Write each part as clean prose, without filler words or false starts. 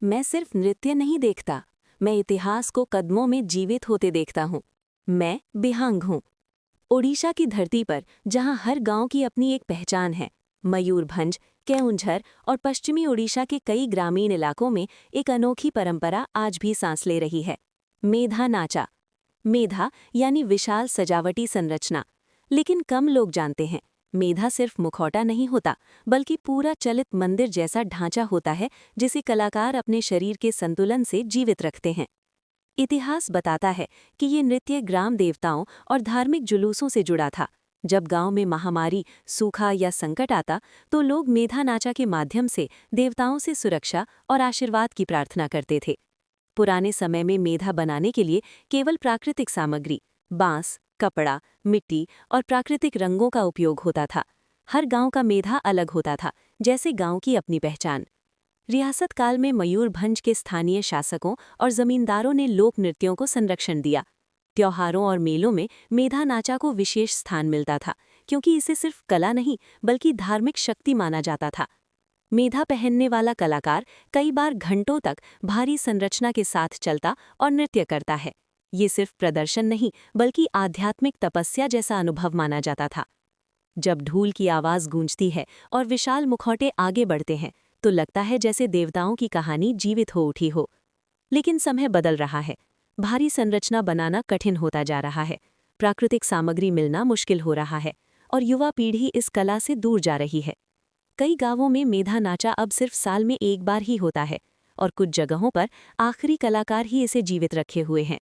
मैं सिर्फ नृत्य नहीं देखता, मैं इतिहास को कदमों में जीवित होते देखता हूँ। मैं बिहांग हूँ। ओडिशा की धरती पर जहाँ हर गांव की अपनी एक पहचान है, मयूरभंज, केओंझर और पश्चिमी ओडिशा के कई ग्रामीण इलाकों में एक अनोखी परंपरा आज भी सांस ले रही है। मेधा नाचा। मेधा यानी विशाल सजावटी संरचना। लेकिन कम लोग जानते हैं, मेधा सिर्फ मुखौटा नहीं होता, बल्कि पूरा चलित मंदिर जैसा ढांचा होता है जिसे कलाकार अपने शरीर के संतुलन से जीवित रखते हैं। इतिहास बताता है कि ये नृत्य ग्राम देवताओं और धार्मिक जुलूसों से जुड़ा था। जब गांव में महामारी, सूखा या संकट आता, तो लोग मेधा नाचा के माध्यम से देवताओं से सुरक्षा और आशीर्वाद की प्रार्थना करते थे। पुराने समय में मेधा बनाने के लिए केवल प्राकृतिक सामग्री, बांस, कपड़ा, मिट्टी और प्राकृतिक रंगों का उपयोग होता था। हर गांव का मेधा अलग होता था, जैसे गांव की अपनी पहचान। रियासत काल में मयूरभंज के स्थानीय शासकों और जमींदारों ने लोक नृत्यों को संरक्षण दिया। त्योहारों और मेलों में मेधा नाचा को विशेष स्थान मिलता था, क्योंकि इसे सिर्फ कला नहीं बल्कि धार्मिक शक्ति माना जाता था। मेधा पहनने वाला कलाकार कई बार घंटों तक भारी संरचना के साथ चलता और नृत्य करता है। ये सिर्फ प्रदर्शन नहीं बल्कि आध्यात्मिक तपस्या जैसा अनुभव माना जाता था। जब ढूल की आवाज गूंजती है और विशाल मुखौटे आगे बढ़ते हैं, तो लगता है जैसे देवताओं की कहानी जीवित हो उठी हो। लेकिन समय बदल रहा है। भारी संरचना बनाना कठिन होता जा रहा है। प्राकृतिक सामग्री मिलना मुश्किल हो रहा है और युवा पीढ़ी इस कला से दूर जा रही है। कई गांवों में मेधा नाचा अब सिर्फ साल में एक बार ही होता है और कुछ जगहों पर आखिरी कलाकार ही इसे जीवित रखे हुए हैं।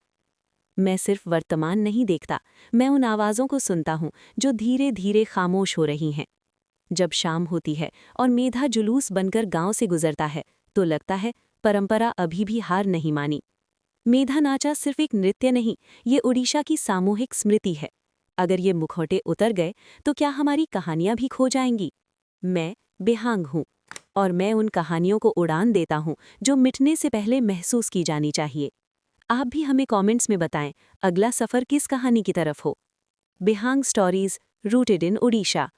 मैं सिर्फ वर्तमान नहीं देखता, मैं उन आवाज़ों को सुनता हूँ जो धीरे धीरे खामोश हो रही हैं। जब शाम होती है और मेधा जुलूस बनकर गांव से गुजरता है, तो लगता है परंपरा अभी भी हार नहीं मानी। मेधा नाचा सिर्फ एक नृत्य नहीं, ये ओडिशा की सामूहिक स्मृति है। अगर ये मुखौटे उतर गए तो क्या हमारी कहानियां भी खो जाएंगी? मैं बेहांग हूँ और मैं उन कहानियों को उड़ान देता हूँ जो मिटने से पहले महसूस की जानी चाहिए। आप भी हमें कमेंट्स में बताएं, अगला सफ़र किस कहानी की तरफ हो। बेहांग स्टोरीज, रूटेड इन ओडिशा।